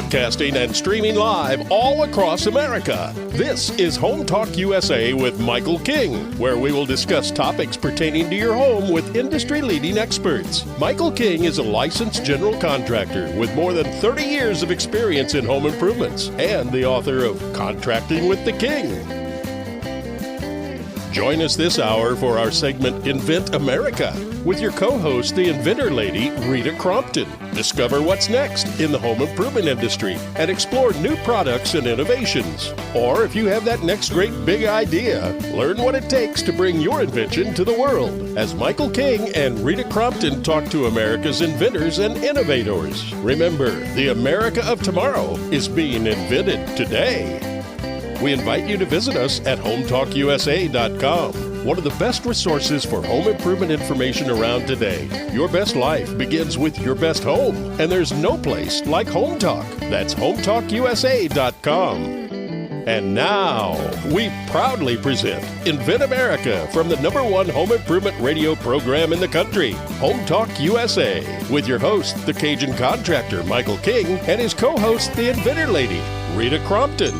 broadcasting and streaming live all across America. This is Home Talk USA with Michael King, where we will discuss topics pertaining to your home with industry-leading experts. Michael King is a licensed general contractor with more than 30 years of experience in home improvements and the author of Contracting with the King. Join us this hour for our segment Invent America with your co-host, the Inventor Lady, Rita Crompton. Discover what's next in the home improvement industry and explore new products and innovations. Or if you have that next great big idea, learn what it takes to bring your invention to the world. As Michael King and Rita Crompton talk to America's inventors and innovators. Remember, the America of tomorrow is being invented today. We invite you to visit us at HomeTalkUSA.com, one of the best resources for home improvement information around today. Your best life begins with your best home, and there's no place like Home Talk. That's HomeTalkUSA.com. And now, we proudly present Invent America from the #1 home improvement radio program in the country, Home Talk USA, with your host, the Cajun contractor, Michael King, and his co-host, the Inventor Lady, Rita Crompton.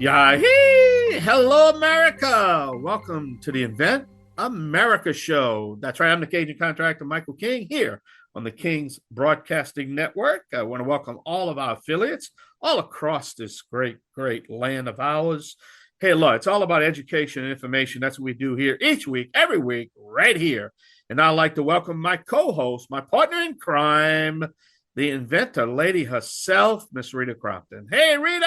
Yahee! Hello, America! Welcome to the Invent America show. That's right. I'm the Cajun contractor, Michael King, here on the King's Broadcasting Network. I want to welcome all of our affiliates all across this great, great land of ours. Hey, look, it's all about education and information. That's what we do here each week, every week, right here. And I'd like to welcome my co-host, my partner in crime, the Inventor Lady herself, Miss Rita Crompton. Hey, Rita,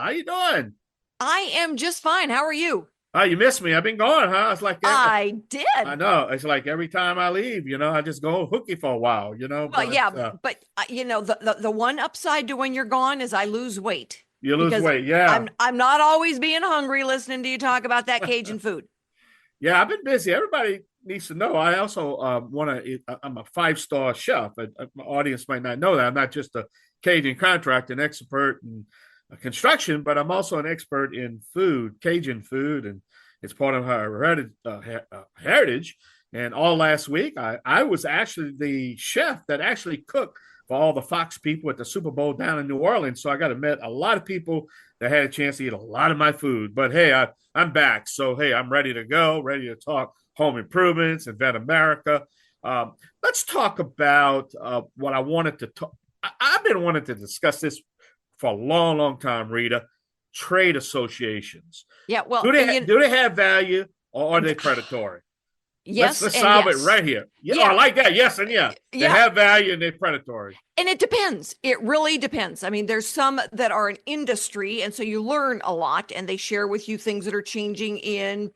how you doing? I am just fine. How are you? Oh, you missed me. I've been gone, huh? It's like I did. I know. It's like every time I leave, I just go hooky for a while, Well, but, yeah, but the one upside to when you're gone is I lose weight. You lose weight, yeah. I'm not always being hungry listening to you talk about that Cajun food. Yeah, I've been busy. Everybody needs to know. I also I'm a 5-star chef. My audience might not know that. I'm not just a Cajun contractor, an expert in construction, but I'm also an expert in food, Cajun food, and it's part of our heritage. And all last week, I was actually the chef that actually cooked for all the Fox people at the Super Bowl down in New Orleans. So I got to meet a lot of people that had a chance to eat a lot of my food. But hey, I'm back. So hey, I'm ready to go, ready to talk home improvements, Invent America. Let's talk about what I wanted to talk. I've been wanting to discuss this for a long, long time, Rita. Trade associations. Yeah, well, do they have value or are they predatory? Yes, let's solve it right here. Yeah, I like that. Yes, and yeah, they have value and they're predatory. And it depends. It really depends. I mean, there's some that are an industry, and so you learn a lot, and they share with you things that are changing in,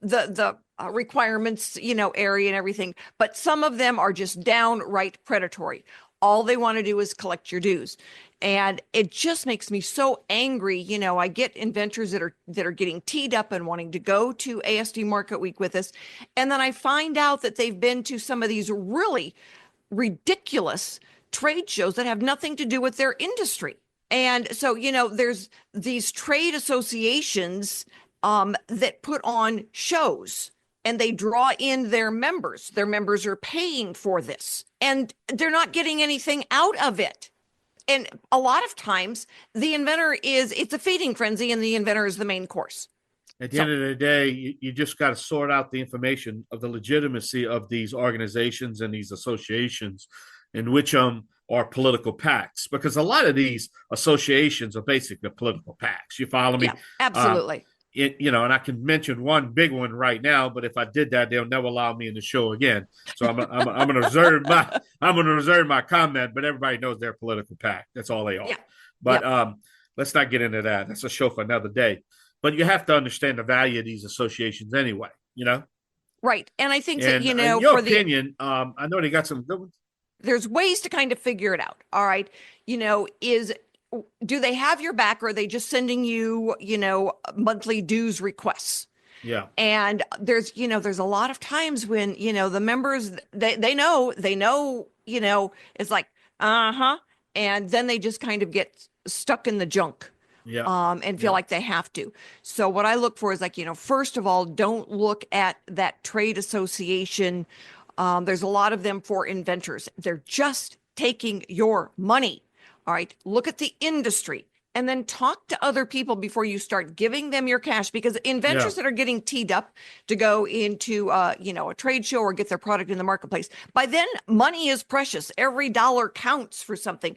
the requirements, area and everything. But some of them are just downright predatory. All they want to do is collect your dues. And it just makes me so angry. I get inventors that are getting teed up and wanting to go to ASD Market Week with us. And then I find out that they've been to some of these really ridiculous trade shows that have nothing to do with their industry. And so, there's these trade associations that put on shows. And they draw in their members. Their members are paying for this. And they're not getting anything out of it. And a lot of times, the inventor it's a feeding frenzy, and the inventor is the main course. At the end of the day, you just got to sort out the information of the legitimacy of these organizations and these associations, in which are political PACs. Because a lot of these associations are basically political PACs. You follow me? Yeah, absolutely. And I can mention one big one right now, but if I did that, they'll never allow me in the show again. So I'm going to reserve my comment. But everybody knows they're a political PAC. That's all they are. Yeah. But let's not get into that. That's a show for another day. But you have to understand the value of these associations anyway. Right, and I think that in your opinion, I know they got some good ones. There's ways to kind of figure it out. All right, do they have your back, or are they just sending you, monthly dues requests? Yeah. And there's a lot of times when, the members, they know, it's like, and then they just kind of get stuck in the junk. Yeah. And feel like they have to. So what I look for is first of all, don't look at that trade association. There's a lot of them for inventors. They're just taking your money. All right. Look at the industry and then talk to other people before you start giving them your cash, because inventors that are getting teed up to go into, a trade show or get their product in the marketplace, by then money is precious. Every dollar counts for something.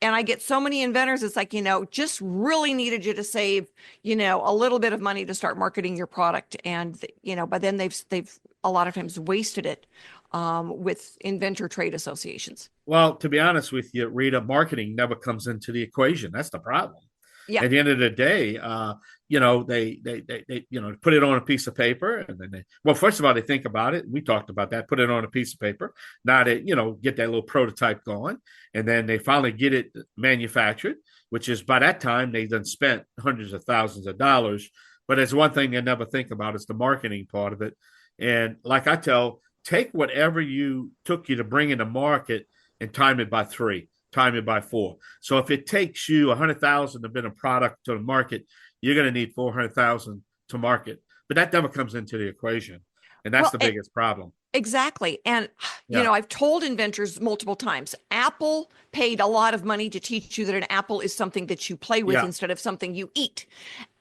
And I get so many inventors, it's like, just really needed you to save, a little bit of money to start marketing your product. And, by then they've a lot of times wasted it with inventor trade associations. Well, to be honest with you, Rita, marketing never comes into the equation. That's the problem. Yeah. At the end of the day, they put it on a piece of paper, and then first of all, they think about it. We talked about that. Put it on a piece of paper. Now they, get that little prototype going, and then they finally get it manufactured. Which is, by that time they done spent hundreds of thousands of dollars. But it's one thing they never think about is the marketing part of it. And like I take whatever you took you to bring in the market and time it by 3. Time it by 4. So if it takes you 100,000 to bring a product to the market, you're going to need 400,000 to market. But that never comes into the equation, and that's the biggest problem. Exactly. And I've told inventors multiple times, Apple paid a lot of money to teach you that an apple is something that you play with instead of something you eat.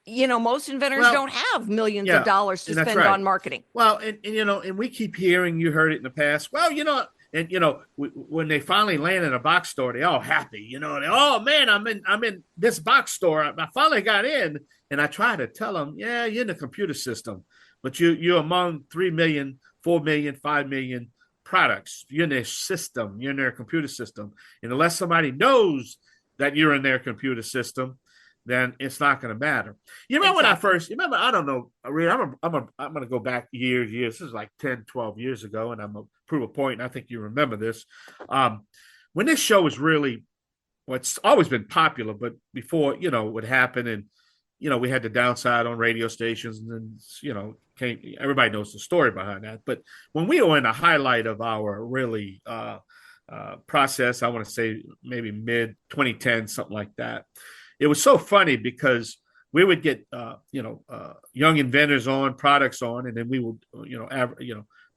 Most inventors don't have millions of dollars to spend on marketing. Well, and we keep hearing, you heard it in the past. Well, and when they finally land in a box store, they all happy. Oh man, I'm in this box store. I finally got in, and I try to tell them, yeah, you're in the computer system, but you're among 3 million, 4 million, 5 million products. You're in their system. You're in their computer system, and unless somebody knows that you're in their computer system, then it's not going to matter. You remember when I first, I don't know, I'm going to go back years. This is like 10, 12 years ago, and I'm going to prove a point, and I think you remember this. When this show was really, it's always been popular, but before, what happened, and, we had the downside on radio stations, and then, everybody knows the story behind that. But when we were in the highlight of our really process, I want to say maybe mid 2010, something like that. It was so funny because we would get, young inventors on, products on, and then we would,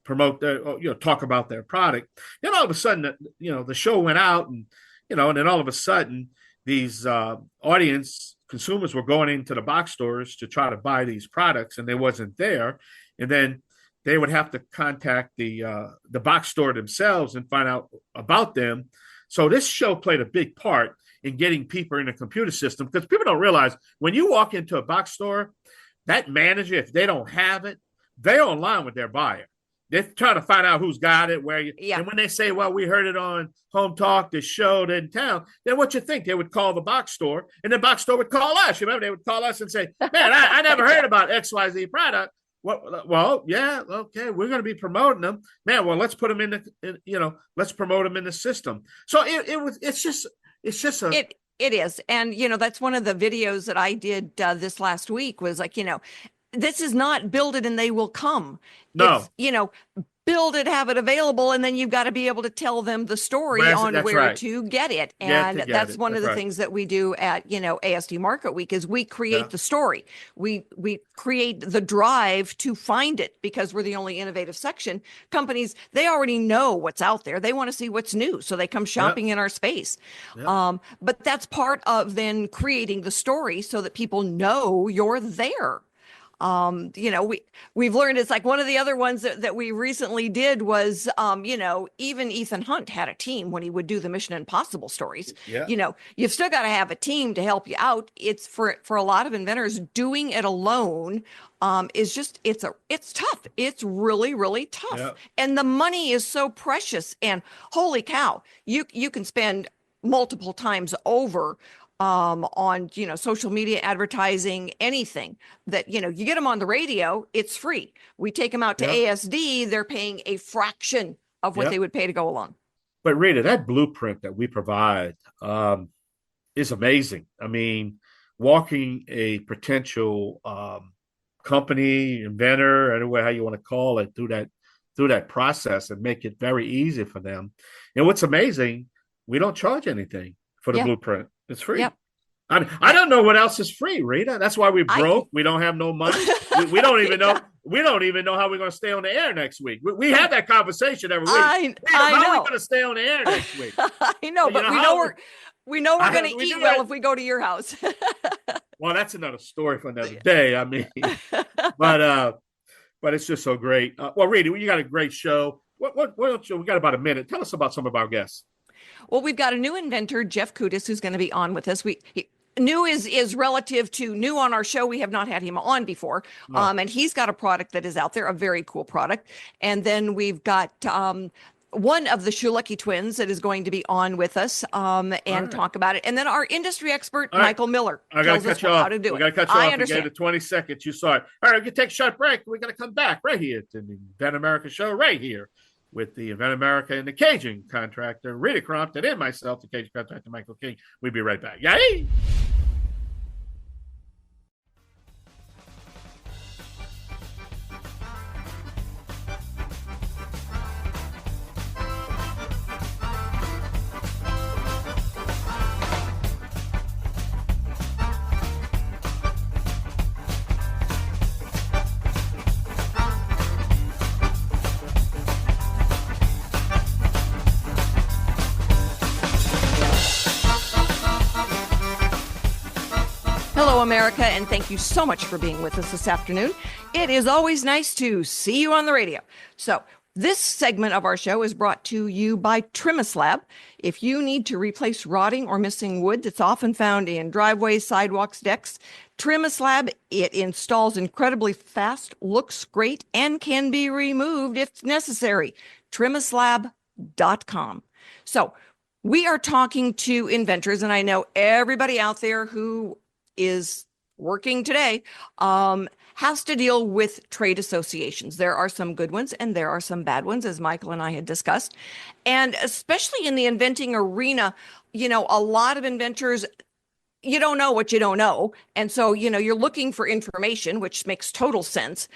promote their, talk about their product. Then all of a sudden, the show went out, and, and then all of a sudden, these audience consumers were going into the box stores to try to buy these products, and they wasn't there. And then they would have to contact the box store themselves and find out about them. So this show played a big part in getting people in the computer system, because people don't realize when you walk into a box store, that manager, if they don't have it, they're online with their buyer. They're trying to find out who's got it, where you. Yeah. And when they say, well, we heard it on Home Talk, the show in town, then what you think? They would call the box store, and the box store would call us. You remember, they would call us and say, man, I never heard about XYZ product. Well, yeah, okay, we're going to be promoting them, man. Well, let's put them let's promote them in the system. So it's just a. It is. And, that's one of the videos that I did this last week was like, this is not build it and they will come. No. It's, build it, have it available, and then you've got to be able to tell them the story on where to get it. And that's one of the things that we do at, ASD Market Week is we create the story. We create the drive to find it, because we're the only innovative section. Companies, they already know what's out there. They want to see what's new. So they come shopping in our space. But that's part of then creating the story so that people know you're there. We've learned, it's like one of the other ones that we recently did was, even Ethan Hunt had a team when he would do the Mission Impossible stories. Yeah. You've still got to have a team to help you out. It's for a lot of inventors, doing it alone is just, it's tough. It's really, really tough. Yeah. And the money is so precious, and holy cow, you can spend multiple times over on, social media advertising, anything that, you get them on the radio, it's free. We take them out to ASD, they're paying a fraction of what they would pay to go along. But Rita, that blueprint that we provide is amazing. I mean, walking a potential company, inventor, anyway, how you want to call it, through that process and make it very easy for them. And what's amazing, we don't charge anything for the blueprint. It's free. Yep. I mean, I don't know what else is free, Rita. That's why we're broke. We don't have no money. we don't even know. We don't even know how we're going to stay on the air next week. We have that conversation every week. I know. How are we going to stay on the air next week? I know, but We know we're going to we eat do well that. if we go to your house. Well, that's another story for another day. I mean, but it's just so great. Well, Rita, you got a great show. What else? We got about a minute. Tell us about some of our guests. Well, we've got a new inventor, Jeff Kutas, who's going to be on with us. New is relative to new on our show. We have not had him on before. No. And he's got a product that is out there, a very cool product. And then we've got one of the Schuelke twins that is going to be on with us and talk about it. And then our industry expert, Michael Miller, tells us how to do it. We got to cut you I off. understand. You gave it 20 seconds. You saw it. All right, we can take a short break. We're going to come back right here to the Invent America show right here with the Invent America and the Cajun contractor, Rita Crompton, and myself, the Cajun contractor, Michael King. We'll be right back. Yay! Hello, America, and thank you so much for being with us this afternoon. It is always nice to see you on the radio. So this segment of our show is brought to you by Trimislab. If you need to replace rotting or missing wood that's often found in driveways, sidewalks, decks, Trimislab, it installs incredibly fast, looks great, and can be removed if necessary. Trimislab.com. So we are talking to inventors, and I know everybody out there who is working today has to deal with trade associations. There are some good ones and there are some bad ones, as Michael and I had discussed. And especially in the inventing arena, you know, a lot of inventors, you don't know what you don't know. And so, you know, you're looking for information, which makes total sense.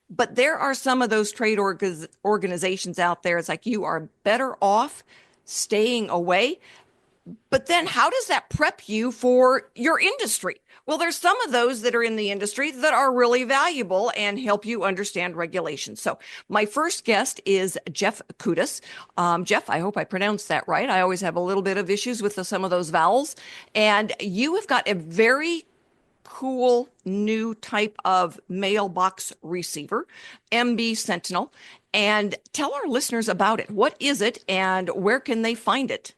But there are some of those trade organizations out there. It's like you are better off staying away. But then how does that prep you for your industry? Well, there's some of those that are in the industry that are really valuable and help you understand regulations. So my first guest is Jeff Kutas. Jeff, I hope I pronounced that right. I always have a little bit of issues with some of those vowels. And you have got a very cool new type of mailbox receiver, MB Sentinel. And tell our listeners about it. What is it and where can they find it?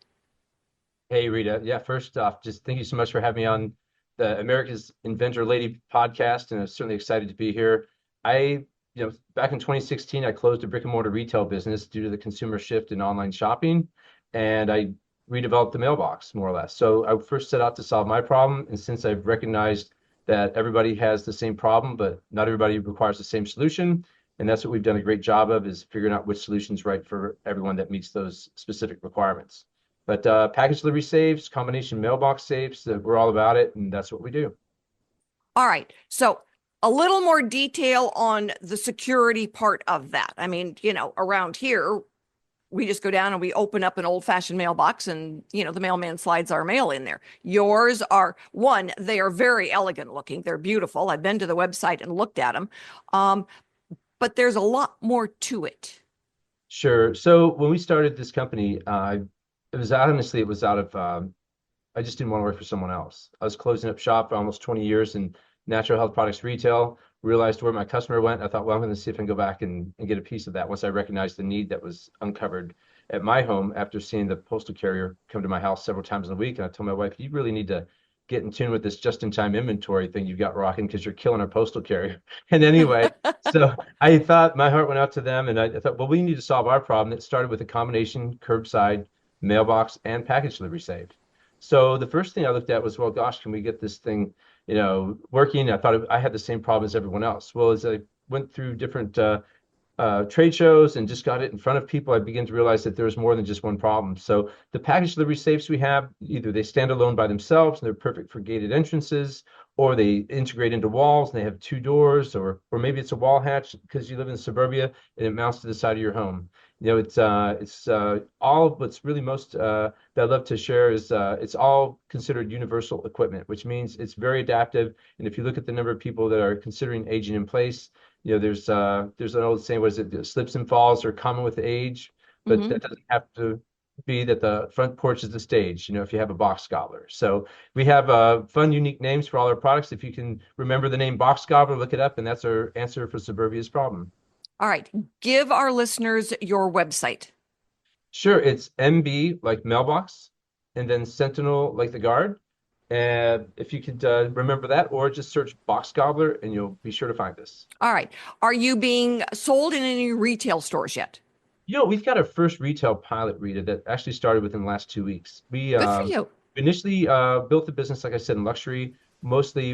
Hey, Rita. Yeah, first off, just thank you so much for having me on the America's Inventor Lady podcast, and I'm certainly excited to be here. Back in 2016, I closed a brick and mortar retail business due to the consumer shift in online shopping, and I redeveloped the mailbox more or less. So I first set out to solve my problem, and since I've recognized that everybody has the same problem, but not everybody requires the same solution, and that's what we've done a great job of, is figuring out which solution's right for everyone that meets those specific requirements. But package delivery safes, combination mailbox safes, we're all about it, and that's what we do. All right. So a little more detail on the security part of that. I mean, you know, around here, we just go down and we open up an old-fashioned mailbox and, you know, the mailman slides our mail in there. Yours are, one, they are very elegant looking. They're beautiful. I've been to the website and looked at them. But there's a lot more to it. Sure. So when we started this company, it was out of, I just didn't want to work for someone else. I was closing up shop for almost 20 years in natural health products retail, realized where my customer went. I thought, well, I'm going to see if I can go back and get a piece of that once I recognized the need that was uncovered at my home after seeing the postal carrier come to my house several times in a week. And I told my wife, you really need to get in tune with this just-in-time inventory thing you've got rocking because you're killing our postal carrier. And anyway, so I thought, my heart went out to them, and I thought, well, we need to solve our problem. It started with a combination curbside mailbox and package delivery safe. So the first thing I looked at was, well, gosh, can we get this thing, you know, working? I thought I had the same problem as everyone else. Well, as I went through different trade shows and just got it in front of people, I began to realize that there was more than just one problem. So the package delivery safes we have, either they stand alone by themselves and they're perfect for gated entrances, or they integrate into walls and they have two doors, or maybe it's a wall hatch because you live in suburbia and it mounts to the side of your home. You know, it's all of what's really most that I'd love to share is it's all considered universal equipment, which means it's very adaptive. And if you look at the number of people that are considering aging in place, you know, there's an old saying, what is it? Slips and falls are common with age, but that doesn't have to be that the front porch is the stage, if you have a box gobbler. So we have fun, unique names for all our products. If you can remember the name box gobbler, look it up, and that's our answer for Suburbia's problem. All right. Give our listeners your website. Sure, it's MB like mailbox, and then Sentinel like the guard. And if you could remember that, or just search box gobbler, and you'll be sure to find us. All right. Are you being sold in any retail stores yet? We've got our first retail pilot, Rita, that actually started within the last 2 weeks. We Good for you. initially built the business, like I said, in luxury, mostly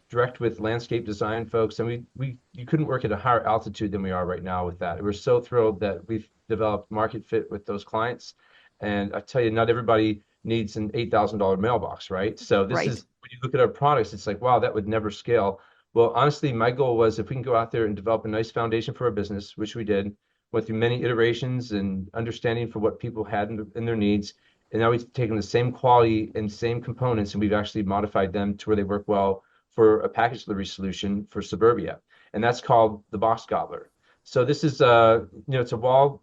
direct with landscape design folks, and you couldn't work at a higher altitude than we are right now with that. We're so thrilled that we've developed market fit with those clients, and I tell you, not everybody needs an $8,000 mailbox, right? So this is when you look at our products, it's like, wow, that would never scale. Well, honestly, my goal was if we can go out there and develop a nice foundation for our business, which we did, went through many iterations and understanding for what people had in their needs. And now we've taken the same quality and same components, and we've actually modified them to where they work well for a package delivery solution for Suburbia. And that's called the Box Gobbler. So this is, it's a wall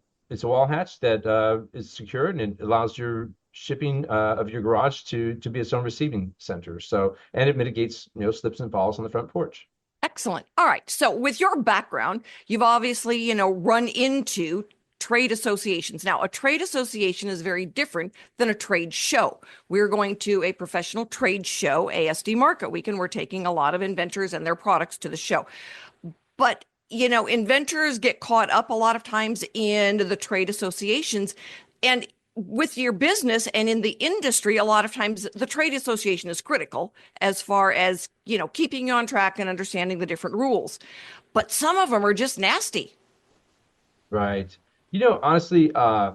hatch that is secured, and it allows your shipping of your garage to be its own receiving center. So, and it mitigates, slips and falls on the front porch. Excellent. All right. So with your background, you've obviously, run into trade associations. Now, a trade association is very different than a trade show. We're going to a professional trade show, ASD Market Week, and we're taking a lot of inventors and their products to the show. But, inventors get caught up a lot of times in the trade associations, and with your business and in the industry, a lot of times the trade association is critical as far as, keeping you on track and understanding the different rules. But some of them are just nasty. Right. Honestly, I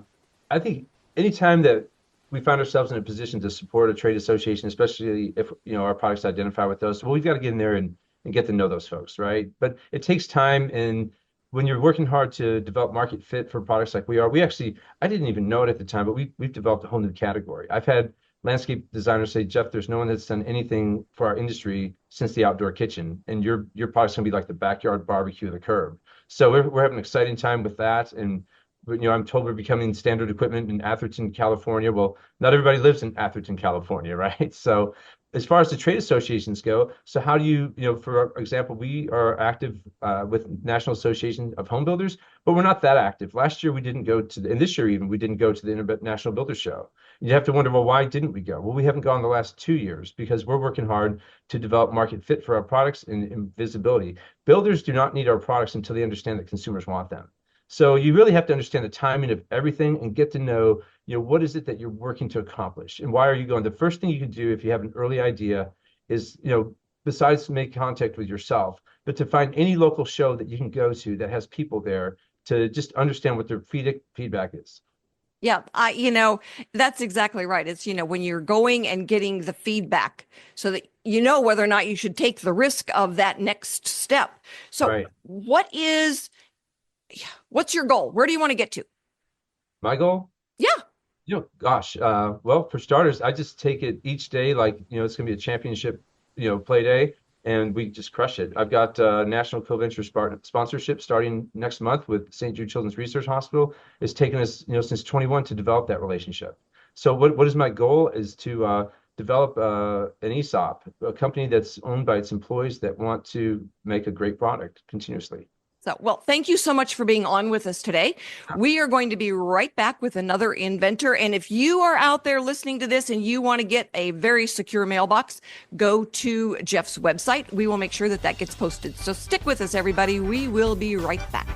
think anytime that we find ourselves in a position to support a trade association, especially if, our products identify with those, well, we've got to get in there and get to know those folks, right? But it takes time, and when you're working hard to develop market fit for products like we are, I didn't even know it at the time, but we've developed a whole new category. I've had landscape designers say, Jeff, there's no one that's done anything for our industry since the outdoor kitchen, and your product's gonna be like the backyard barbecue of the curb. So we're having an exciting time with that, and I'm told we're becoming standard equipment in Atherton, California. Well, not everybody lives in Atherton, California, right? So as far as the trade associations go, so how do you, for example, we are active with National Association of Home Builders, but we're not that active. Last year we didn't go to and this year even, we didn't go to the International Builder Show. You have to wonder, well, why didn't we go? Well, we haven't gone the last 2 years because we're working hard to develop market fit for our products and visibility. Builders do not need our products until they understand that consumers want them. So you really have to understand the timing of everything and get to know, what is it that you're working to accomplish and why are you going? The first thing you can do if you have an early idea is, besides make contact with yourself, but to find any local show that you can go to that has people there to just understand what their feedback is. Yeah, that's exactly right. It's, when you're going and getting the feedback so that whether or not you should take the risk of that next step. So Right. What's your goal? Where do you want to get to? My goal? Yeah. Gosh, well, for starters, I just take it each day like, it's going to be a championship, play day, and we just crush it. I've got National Co-Venture sponsorship starting next month with St. Jude Children's Research Hospital. It's taken us, since 21 to develop that relationship. So what is my goal is to develop an ESOP, a company that's owned by its employees that want to make a great product continuously. So, well, thank you so much for being on with us today. We are going to be right back with another inventor. And if you are out there listening to this and you want to get a very secure mailbox, go to Jeff's website. We will make sure that gets posted. So stick with us, everybody. We will be right back.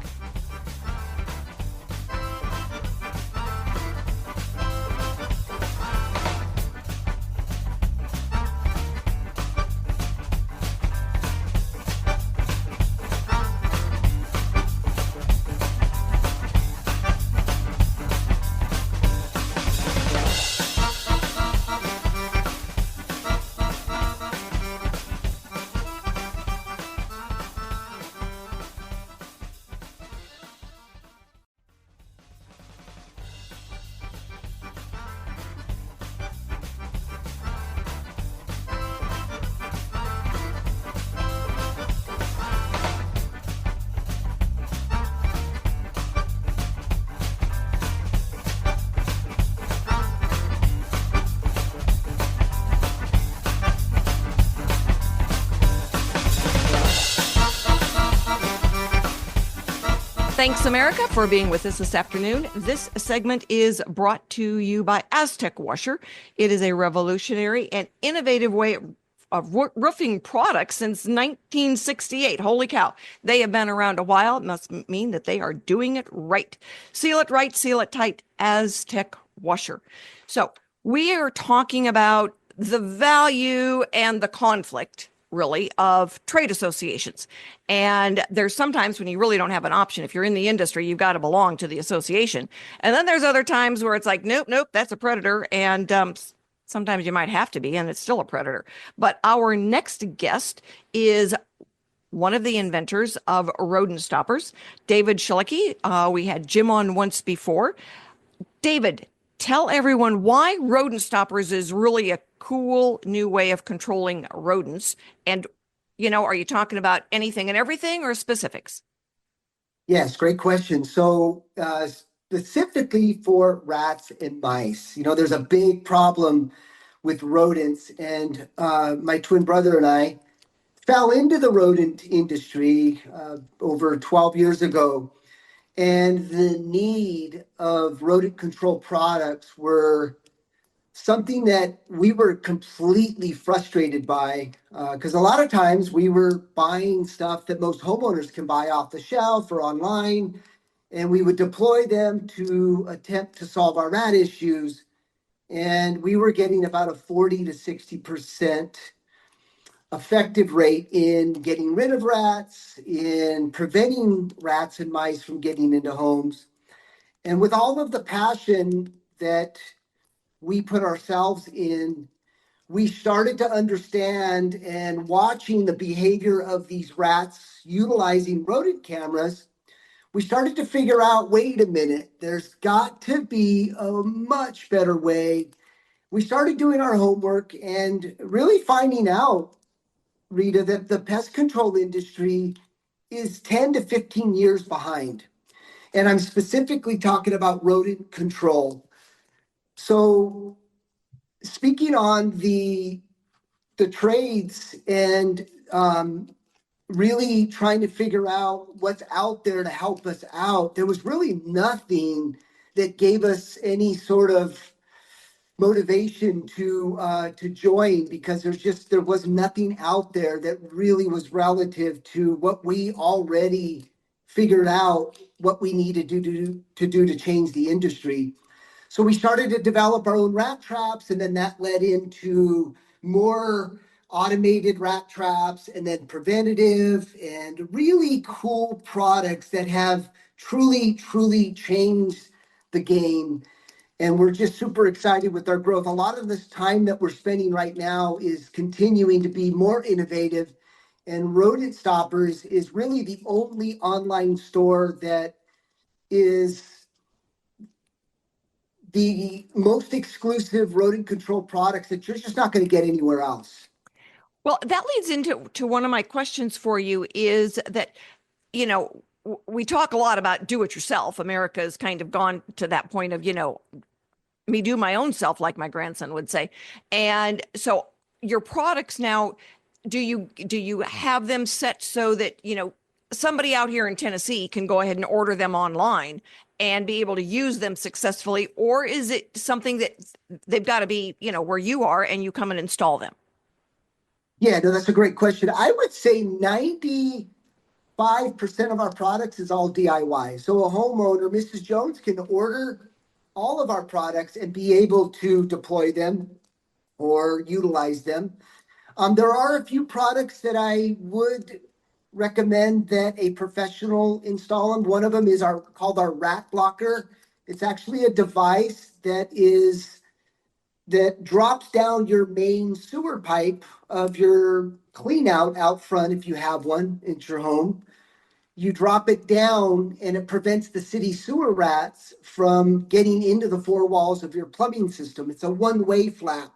Thanks, America, for being with us this afternoon. This segment is brought to you by Aztec Washer. It is a revolutionary and innovative way of roofing products since 1968. Holy cow. They have been around a while. It must mean that they are doing it right. Seal it right, seal it tight. Aztec Washer. So we are talking about the value and the conflict, really, of trade associations. And there's sometimes when you really don't have an option. If you're in the industry, you've got to belong to the association. And then there's other times where it's like, nope, that's a predator. And sometimes you might have to be, and it's still a predator. But our next guest is one of the inventors of rodent stoppers, David Schuelke. We had Jim on once before. David, tell everyone why rodent stoppers is really a cool new way of controlling rodents. And, are you talking about anything and everything or specifics? Yes, great question. So specifically for rats and mice, there's a big problem with rodents. And my twin brother and I fell into the rodent industry over 12 years ago. And the need of rodent control products were something that we were completely frustrated by, because a lot of times we were buying stuff that most homeowners can buy off the shelf or online, and we would deploy them to attempt to solve our rat issues. And we were getting about a 40 to 60% effective rate in getting rid of rats, in preventing rats and mice from getting into homes. And with all of the passion that we put ourselves in, we started to understand, and watching the behavior of these rats utilizing rodent cameras, we started to figure out, wait a minute, there's got to be a much better way. We started doing our homework and really finding out, Rita, that the pest control industry is 10 to 15 years behind. And I'm specifically talking about rodent control. So speaking on the trades and really trying to figure out what's out there to help us out, there was really nothing that gave us any sort of motivation to join, because there was nothing out there that really was relative to what we already figured out what we needed to do to change the industry. So we started to develop our own rat traps, and then that led into more automated rat traps, and then preventative and really cool products that have truly, truly changed the game. And we're just super excited with our growth. A lot of this time that we're spending right now is continuing to be more innovative. And Rodent Stoppers is really the only online store that is the most exclusive rodent control products that you're just not going to get anywhere else. Well, that leads into one of my questions for you is that, we talk a lot about do it yourself. America's kind of gone to that point of, me do my own self, like my grandson would say. And so your products now, do you have them set so that, somebody out here in Tennessee can go ahead and order them online and be able to use them successfully? Or is it something that they've got to be, where you are and you come and install them? Yeah, no, that's a great question. I would say 95% of our products is all DIY. So a homeowner, Mrs. Jones, can order all of our products and be able to deploy them or utilize them. There are a few products that I would recommend that a professional install them. One of them is called our rat blocker. It's actually a device that drops down your main sewer pipe of your clean out front, if you have one at your home. You drop it down and it prevents the city sewer rats from getting into the four walls of your plumbing system. It's a one-way flap.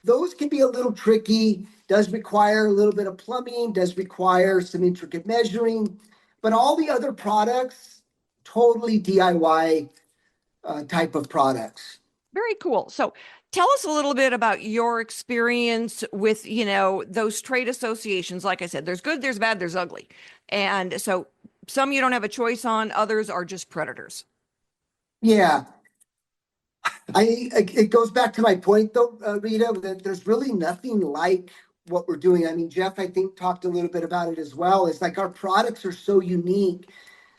Those can be a little tricky, does require a little bit of plumbing, does require some intricate measuring, but all the other products, totally DIY type of products. Very cool. So tell us a little bit about your experience with, those trade associations. Like I said, there's good, there's bad, there's ugly. And so some you don't have a choice on, others are just predators. Yeah. It goes back to my point though, Rita, that there's really nothing like what we're doing. I mean, Jeff, I think talked a little bit about it as well. It's like our products are so unique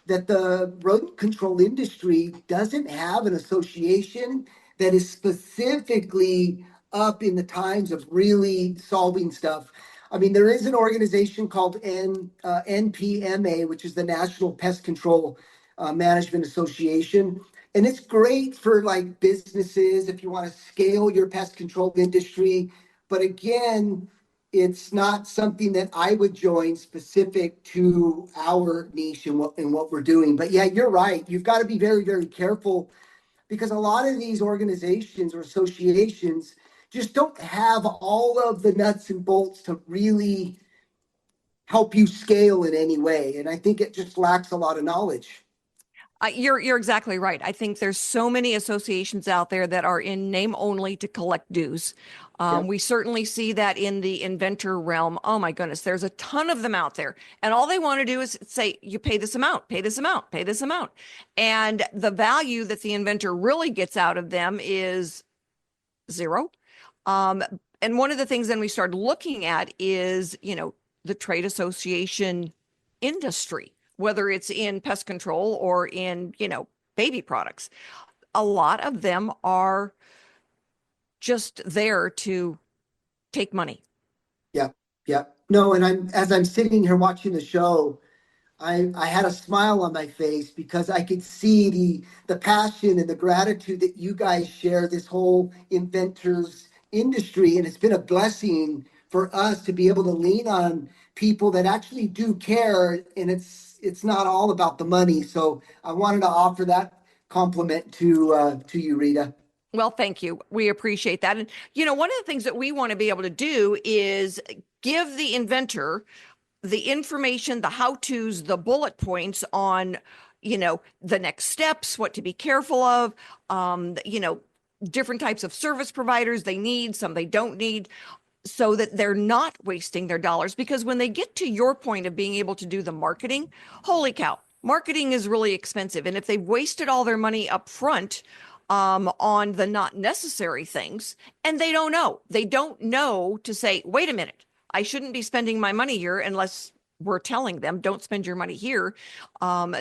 that the rodent control industry doesn't have an association that is specifically up in the times of really solving stuff. I mean, there is an organization called NPMA, which is the National Pest Control Management Association. And it's great for like businesses if you want to scale your pest control industry. But again, it's not something that I would join specific to our niche and what we're doing. But yeah, you're right. You've got to be very, very careful because a lot of these organizations or associations just don't have all of the nuts and bolts to really help you scale in any way. And I think it just lacks a lot of knowledge. You're exactly right. I think there's so many associations out there that are in name only to collect dues. Yep. We certainly see that in the inventor realm. Oh my goodness, there's a ton of them out there. And all they want to do is say, you pay this amount, pay this amount, pay this amount. And the value that the inventor really gets out of them is zero. And one of the things then we started looking at is, the trade association industry, whether it's in pest control or in, baby products. A lot of them are just there to take money. Yep. No, and as I'm sitting here watching the show, I had a smile on my face because I could see the passion and the gratitude that you guys share this whole inventors industry. And it's been a blessing for us to be able to lean on people that actually do care, and it's not all about the money. So I wanted to offer that compliment to you, Rita. Well, thank you. We appreciate that. And, one of the things that we want to be able to do is give the inventor the information, the how-tos, the bullet points on, the next steps, what to be careful of, different types of service providers they need, some they don't need, so that they're not wasting their dollars. Because when they get to your point of being able to do the marketing, holy cow, marketing is really expensive. And if they've wasted all their money up front on the not necessary things, and they don't know to say, wait a minute, I shouldn't be spending my money here unless we're telling them, don't spend your money here.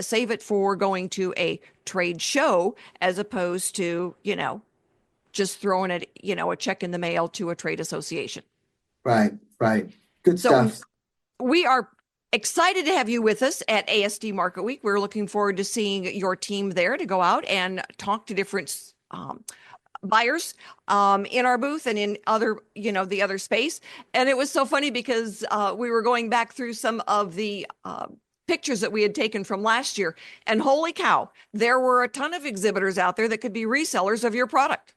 Save it for going to a trade show as opposed to, just throwing it, a check in the mail to a trade association. Right. Good stuff. We are excited to have you with us at ASD Market Week. We're looking forward to seeing your team there to go out and talk to different buyers in our booth and in other, the other space. And it was so funny because we were going back through some of the pictures that we had taken from last year. And holy cow, there were a ton of exhibitors out there that could be resellers of your product.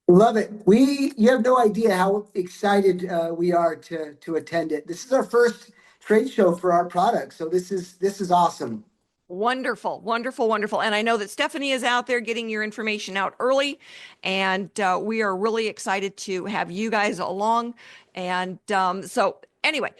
Love it. You have no idea how excited we are to attend it. This is our first trade show for our product. So this is awesome. Wonderful. And I know that Stephanie is out there getting your information out early, and we are really excited to have you guys along. And so anyway,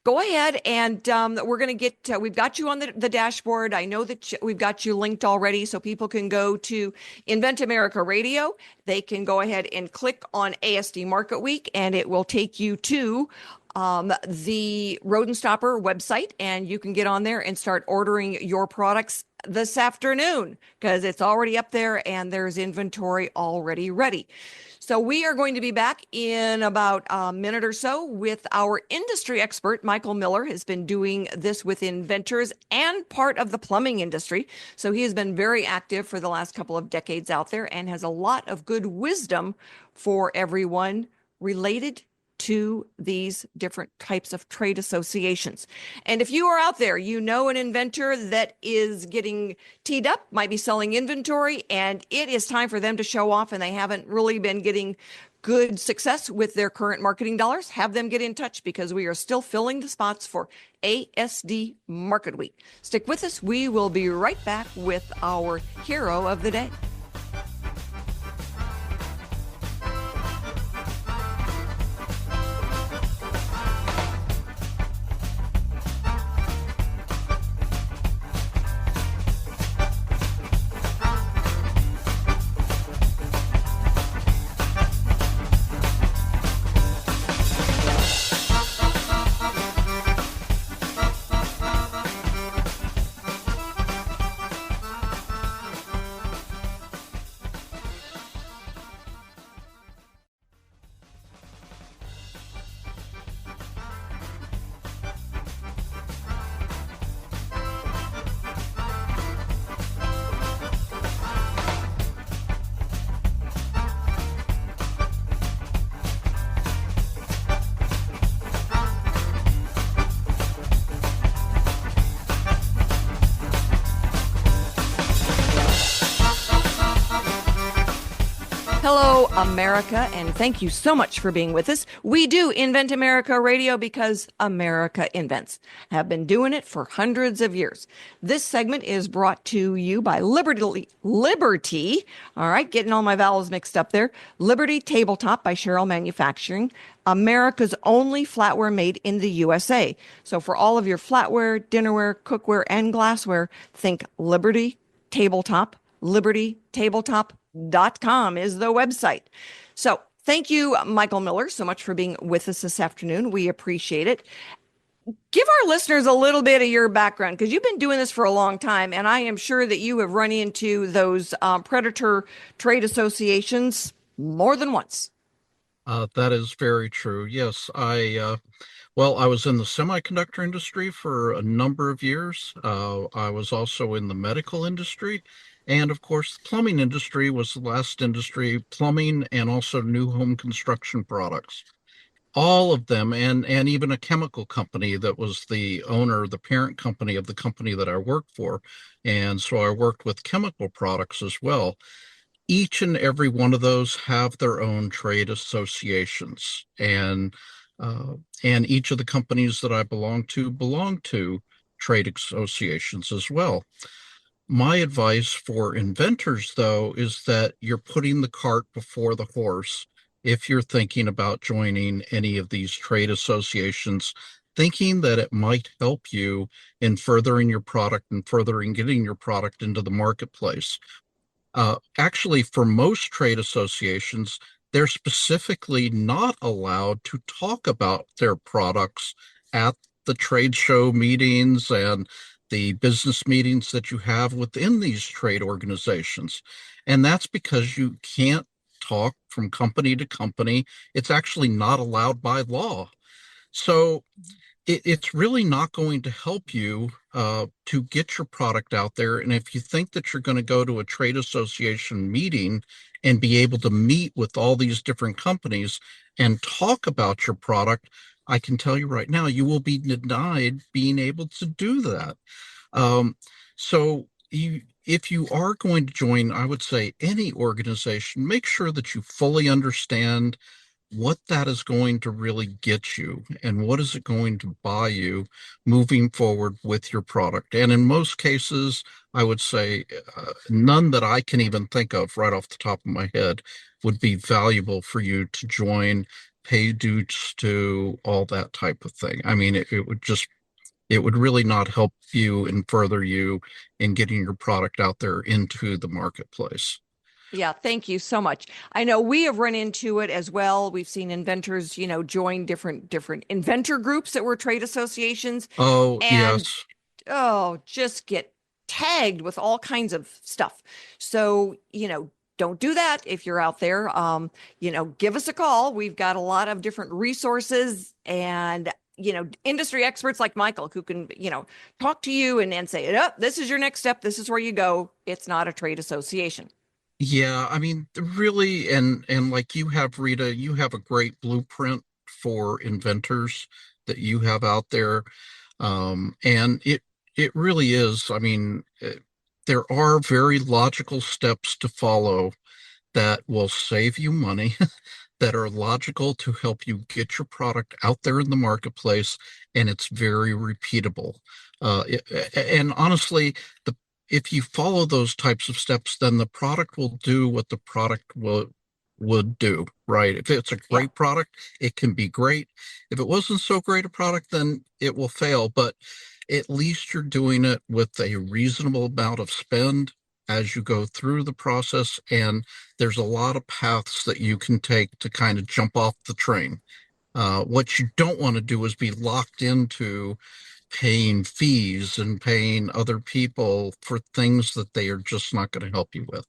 go ahead and we're going to get, we've got you on the dashboard. I know that we've got you linked already, so people can go to Invent America Radio. They can go ahead and click on ASD Market Week, and it will take you to the Rodent Stopper website, and you can get on there and start ordering your products this afternoon because it's already up there and there's inventory already ready. So we are going to be back in about a minute or so with our industry expert. Michael Miller has been doing this with Inventors and part of the plumbing industry. So he has been very active for the last couple of decades out there and has a lot of good wisdom for everyone related to these different types of trade associations. And if you are out there, an inventor that is getting teed up, might be selling inventory, and it is time for them to show off and they haven't really been getting good success with their current marketing dollars, have them get in touch because we are still filling the spots for ASD Market Week. Stick with us. We will be right back with our hero of the day. America, and thank you so much for being with us. We do Invent America Radio because America invents. Have been doing it for hundreds of years. This segment is brought to you by Liberty. All right, getting all my vowels mixed up there. Liberty Tabletop by Cheryl Manufacturing, America's only flatware made in the USA. So for all of your flatware, dinnerware, cookware, and glassware, think Liberty Tabletop. LibertyTabletop.com is the website. So thank you, Michael Miller, so much for being with us this afternoon. We appreciate it. Give our listeners a little bit of your background, because you've been doing this for a long time, and I am sure that you have run into those predator trade associations more than once. That is very true. Yes, I was in the semiconductor industry for a number of years. I was also in the medical industry. And of course, the plumbing industry was the last industry, plumbing and also new home construction products. All of them, and even a chemical company that was the owner, the parent company of the company that I worked for. And so I worked with chemical products as well. Each and every one of those have their own trade associations, and each of the companies that I belong to trade associations as well. My advice for inventors, though, is that you're putting the cart before the horse if you're thinking about joining any of these trade associations, thinking that it might help you in furthering your product and furthering getting your product into the marketplace. Actually, for most trade associations, they're specifically not allowed to talk about their products at the trade show meetings and the business meetings that you have within these trade organizations. And that's because you can't talk from company to company. It's actually not allowed by law. So it's really not going to help you to get your product out there. And if you think that you're going to go to a trade association meeting and be able to meet with all these different companies and talk about your product, I can tell you right now, you will be denied being able to do that. If you are going to join, I would say, any organization, make sure that you fully understand what that is going to really get you and what is it going to buy you moving forward with your product. And in most cases, I would say none that I can even think of right off the top of my head would be valuable for you to join, pay dues to, all that type of thing. I mean, it would really not help you and further you in getting your product out there into the marketplace. Yeah, thank you so much. I know we have run into it as well. We've seen inventors, join different inventor groups that were trade associations. Oh, and, yes. Oh, just get tagged with all kinds of stuff. So, don't do that if you're out there. Give us a call. We've got a lot of different resources and industry experts like Michael who can, talk to you and say, oh, this is your next step. This is where you go. It's not a trade association. Yeah, I mean, really, and like you have, Rita, you have a great blueprint for inventors that you have out there. And it really is. I mean, there are very logical steps to follow that will save you money, that are logical to help you get your product out there in the marketplace, and it's very repeatable. And honestly, if you follow those types of steps, then the product will do what the product would do, right? If it's a great product, it can be great. If it wasn't so great a product, then it will fail. But at least you're doing it with a reasonable amount of spend as you go through the process. And there's a lot of paths that you can take to kind of jump off the train. What you don't want to do is be locked into paying fees and paying other people for things that they are just not going to help you with.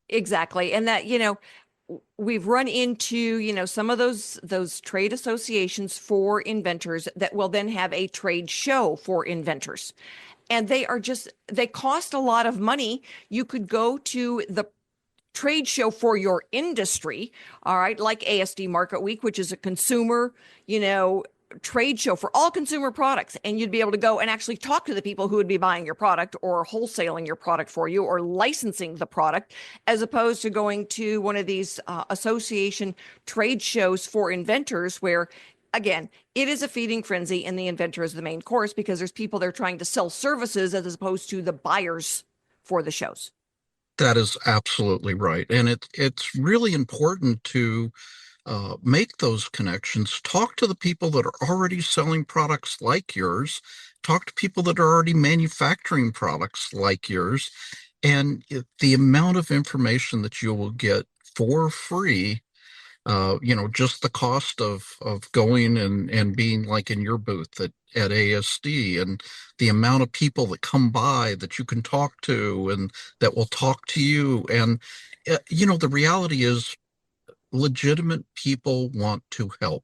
Exactly. And that, we've run into, some of those trade associations for inventors that will then have a trade show for inventors. And they cost a lot of money. You could go to the trade show for your industry, all right, like ASD Market Week, which is a consumer, trade show for all consumer products, and you'd be able to go and actually talk to the people who would be buying your product or wholesaling your product for you or licensing the product, as opposed to going to one of these association trade shows for inventors where, again, it is a feeding frenzy and the inventor is the main course because there's people there trying to sell services as opposed to the buyers for the shows. That is absolutely right. And it's really important to make those connections, talk to the people that are already selling products like yours, talk to people that are already manufacturing products like yours, and the amount of information that you will get for free, just the cost of going and being like in your booth at ASD, and the amount of people that come by that you can talk to and that will talk to you. And, the reality is, legitimate people want to help,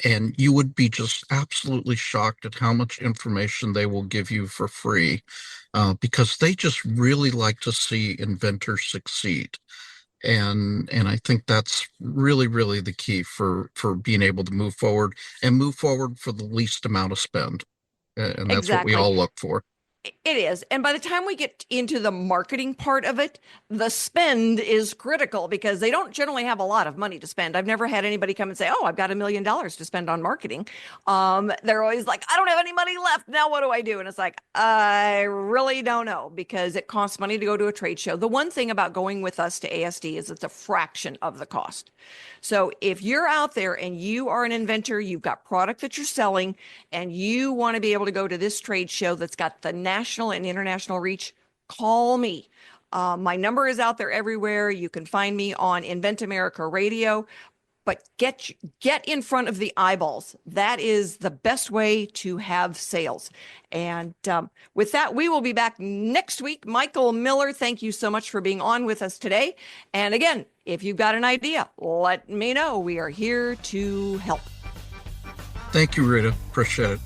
and you would be just absolutely shocked at how much information they will give you for free, because they just really like to see inventors succeed. And I think that's really, really the key for being able to move forward for the least amount of spend. And that's what we Exactly. all look for. It is. And by the time we get into the marketing part of it, the spend is critical because they don't generally have a lot of money to spend. I've never had anybody come and say, "Oh, I've got $1 million to spend on marketing." They're always like, "I don't have any money left. Now what do I do?" And it's like, I really don't know, because it costs money to go to a trade show. The one thing about going with us to ASD is it's a fraction of the cost. So if you're out there and you are an inventor, you've got product that you're selling, and you want to be able to go to this trade show that's got the national and international reach, call me. My number is out there everywhere. You can find me on Invent America Radio, but get in front of the eyeballs. That is the best way to have sales. And with that, we will be back next week. Michael Miller, thank you so much for being on with us today. And again, if you've got an idea, let me know. We are here to help. Thank you, Rita. Appreciate it.